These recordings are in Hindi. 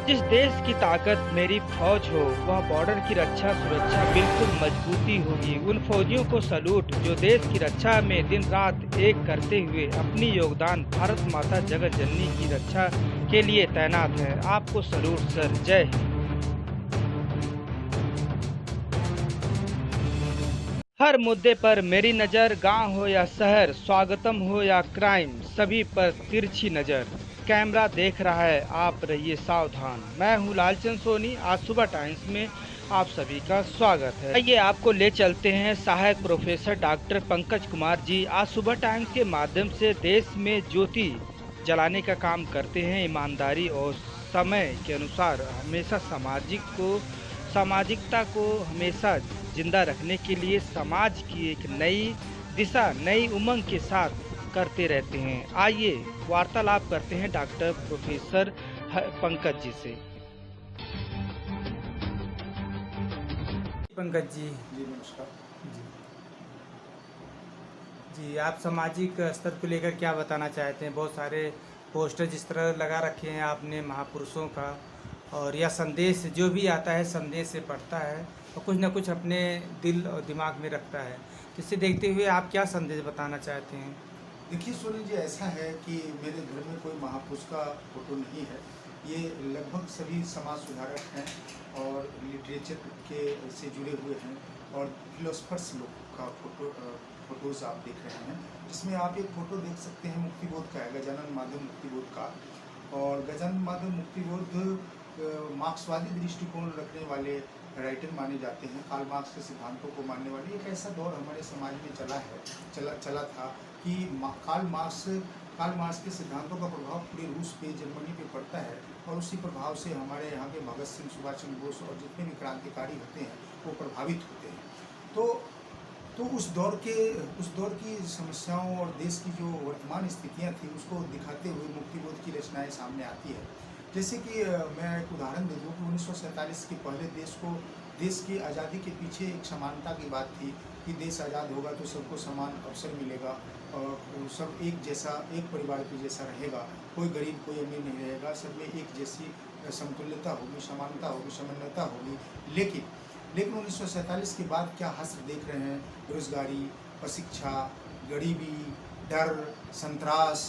जिस देश की ताकत मेरी फौज हो, वह बॉर्डर की रक्षा सुरक्षा बिल्कुल मजबूती होगी। उन फौजियों को सैल्यूट जो देश की रक्षा में दिन रात एक करते हुए अपनी योगदान भारत माता जगत जननी की रक्षा के लिए तैनात है। आपको सैल्यूट सर, जय हिंद। हर मुद्दे पर मेरी नज़र, गांव हो या शहर, स्वागतम हो या क्राइम, सभी पर तिरछी नज़र। कैमरा देख रहा है, आप रहिए सावधान। मैं हूं लालचंद सोनी। आज सुबह टाइम्स में आप सभी का स्वागत है। आइए आपको ले चलते हैं सहायक प्रोफेसर डॉक्टर पंकज कुमार जी। आज सुबह टाइम्स के माध्यम से देश में ज्योति जलाने का काम करते हैं। ईमानदारी और समय के अनुसार हमेशा सामाजिकता को हमेशा जिंदा रखने के लिए समाज की एक नई दिशा, नई उमंग के साथ करते रहते हैं। आइए वार्तालाप करते हैं डॉक्टर प्रोफेसर पंकज जी से। पंकज जी। जी नमस्कार। जी जी, आप सामाजिक स्तर को लेकर क्या बताना चाहते हैं? बहुत सारे पोस्टर जिस तरह लगा रखे हैं आपने महापुरुषों का, और यह संदेश जो भी आता है संदेश से पढ़ता है और कुछ ना कुछ अपने दिल और दिमाग में रखता है। तो इसे देखते हुए आप क्या संदेश बताना चाहते हैं? देखिए सोनी जी, ऐसा है कि मेरे घर में कोई महापुरुष का फोटो नहीं है। ये लगभग सभी समाज सुधारक हैं और लिटरेचर के से जुड़े हुए हैं और फिलोसफर्स लोग का फोटोज़ आप देख रहे हैं, जिसमें आप एक फ़ोटो देख सकते हैं मुक्तिबोध का है, गजानन माधव मुक्तिबोध का। और गजानन माधव मुक्तिबोध मार्क्सवादी दृष्टिकोण रखने वाले राइटर माने जाते हैं। कार्ल मार्क्स के सिद्धांतों को मानने वाले एक ऐसा दौर हमारे समाज में चला था कि कार्ल मार्क्स के सिद्धांतों का प्रभाव पूरे रूस पे, जर्मनी पे पड़ता है और उसी प्रभाव से हमारे यहाँ के भगत सिंह, सुभाष चंद्र बोस और जितने भी क्रांतिकारी होते हैं वो प्रभावित होते हैं। तो उस दौर की समस्याओं और देश की जो वर्तमान स्थितियाँ थी उसको दिखाते हुए मुक्तिबोध की रचनाएँ सामने आती है। जैसे कि मैं एक उदाहरण दे दूँ कि 1947 के पहले देश की आज़ादी के पीछे एक समानता की बात थी कि देश आज़ाद होगा तो सबको समान अवसर मिलेगा और सब एक जैसा, एक परिवार के जैसा रहेगा, कोई गरीब कोई अमीर नहीं रहेगा, सब में एक जैसी समतुल्यता होगी, समानता होगी, समन्वयता होगी। लेकिन 1947 के बाद क्या हास्य देख रहे हैं? बेरोजगारी, अशिक्षा, गरीबी, डर, संतरास,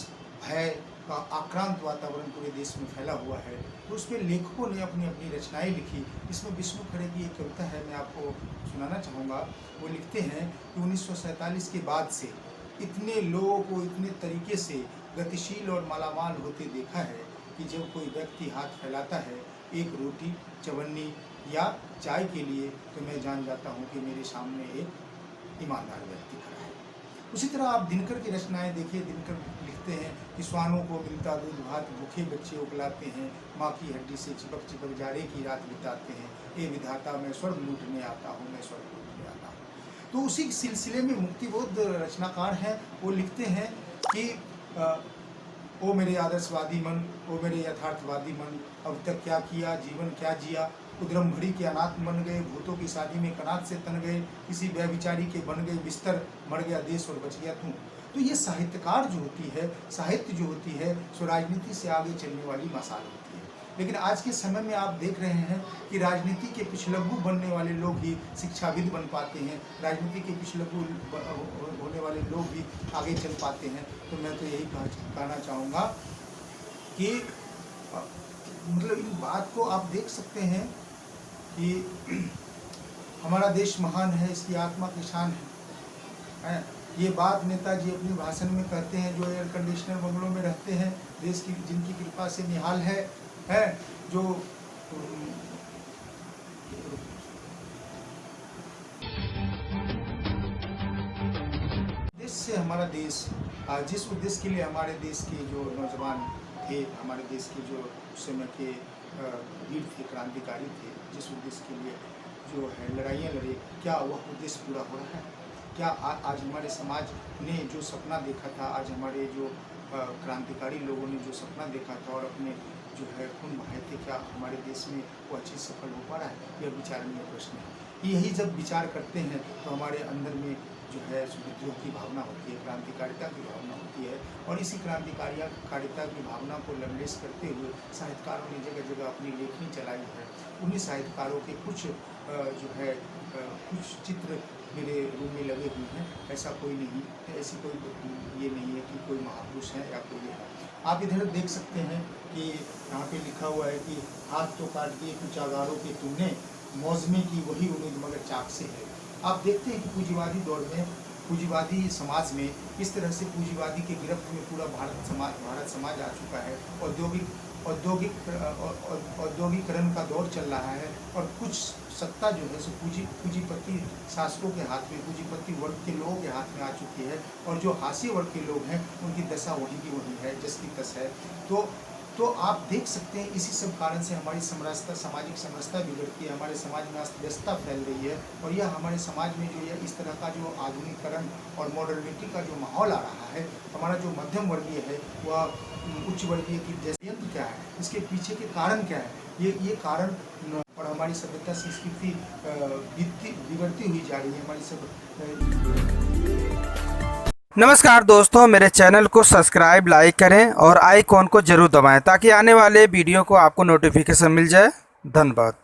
भय का आक्रांत वातावरण पूरे देश में फैला हुआ है। तो उस पर लेखकों ने अपनी अपनी रचनाएं लिखी। इसमें विष्णु खरे की एक कविता है, मैं आपको सुनाना चाहूँगा। वो लिखते हैं कि 1947 के बाद से इतने लोगों को इतने तरीके से गतिशील और मालामाल होते देखा है कि जब कोई व्यक्ति हाथ फैलाता है एक रोटी, चवन्नी या चाय के लिए, तो मैं जान जाता हूँ कि मेरे सामने एक ईमानदार व्यक्ति खड़ा है। उसी तरह आप दिनकर की रचनाएं देखिए। दिनकर लिखते हैं कि स्वानों को मिलता दूध भात, भूखे बच्चे उगलाते हैं, माँ की हड्डी से चिपक चिपक जाड़े की रात बिताते हैं, ये विधाता मैं स्वर्ग लूटने आता हूँ, मैं स्वर्ग लूटने आता हूँ। तो उसी सिलसिले में मुक्तिबोध रचनाकार हैं, वो लिखते हैं कि ओ मेरे आदर्शवादी मन, ओ मेरे यथार्थवादी मन, अब तक क्या किया, जीवन क्या जिया, उद्रम भरी के अनाथ बन गए, भूतों की शादी में कनात से तन गए, किसी व्यभिचारी के बन गए बिस्तर, मर गया देश और बच गया तू। तो ये साहित्यकार जो होती है, साहित्य जो होती है, सो राजनीति से आगे चलने वाली मसाल होती है। लेकिन आज के समय में आप देख रहे हैं कि राजनीति के पिछलग्गू बनने वाले लोग ही शिक्षाविद बन पाते हैं, राजनीति के पिछलग्गू होने वाले लोग भी आगे चल पाते हैं। तो मैं तो यही कहना चाहूँगा कि मतलब इन बात को आप देख सकते हैं कि हमारा देश महान है, इसकी आत्मा की शान है। ये बात नेताजी अपने भाषण में कहते हैं, जो एयर कंडीशनर बंगलों में रहते हैं, देश की जिनकी कृपा से निहाल है जो देश से हमारा देश, जिस उद्देश्य के लिए हमारे देश के जो नौजवान थे, हमारे देश के जो उस समय के वीर थे, क्रांतिकारी थे, जिस उद्देश्य के लिए जो है लड़ाइयाँ लड़े, क्या वह उद्देश्य पूरा हो रहा है? क्या आज हमारे समाज ने जो सपना देखा था, आज हमारे जो क्रांतिकारी लोगों ने जो सपना देखा था और अपने जो है खून बहाए थे, क्या हमारे देश में वो अच्छी सफल हो पा रहा है? यह विचारणीय प्रश्न है। यही जब विचार करते हैं तो हमारे अंदर में जो है विद्रोह की भावना होती है, क्रांतिकारिता की भावना होती है। और इसी क्रांतिकारिता की भावना को लवलेस करते हुए साहित्यकारों ने जगह जगह अपनी लेखनी चलाई है। उन्हीं साहित्यकारों के कुछ जो है कुछ चित्र मेरे रूम में लगे हुए हैं। ऐसा कोई नहीं, ऐसी कोई ये नहीं है कि कोई महापुरुष है या कोई है। आप इधर देख सकते हैं कि यहाँ पे लिखा हुआ है कि हाथ तो काट दिए कुछ आगारों के तुमने, मौजमे की वही उम्मीद मगर चाक से है। आप देखते हैं कि पूंजीवादी दौर में, पूंजीवादी समाज में इस तरह से पूंजीवादी के गिरफ्त में पूरा भारत समाज आ चुका है। औद्योगिकरण का दौर चल रहा है और कुछ सत्ता जो है सो पूंजीपति शासकों के हाथ में, पूंजीपति वर्ग के लोगों के हाथ में आ चुकी है। और जो हाशिए वर्ग के लोग हैं उनकी दशा वही की वही है, जस की तस है। तो आप देख सकते हैं इसी सब कारण से हमारी समरसता, सामाजिक समरसता बिगड़ती है, हमारे समाज में अस्तव्यस्तता फैल रही है। और यह हमारे समाज में जो है इस तरह का जो आधुनिकीकरण और मॉडर्निटी का जो माहौल आ रहा है, हमारा जो मध्यम वर्गीय है वह उच्च वर्गीय की जैसे क्या है, इसके पीछे के कारण क्या है, ये कारण और हमारी सभ्यता संस्कृति बिगड़ती हुई जा रही है हमारी सब। नमस्कार दोस्तों, मेरे चैनल को सब्सक्राइब, लाइक करें और आइकॉन को जरूर दबाएं ताकि आने वाले वीडियो को आपको नोटिफिकेशन मिल जाए। धन्यवाद।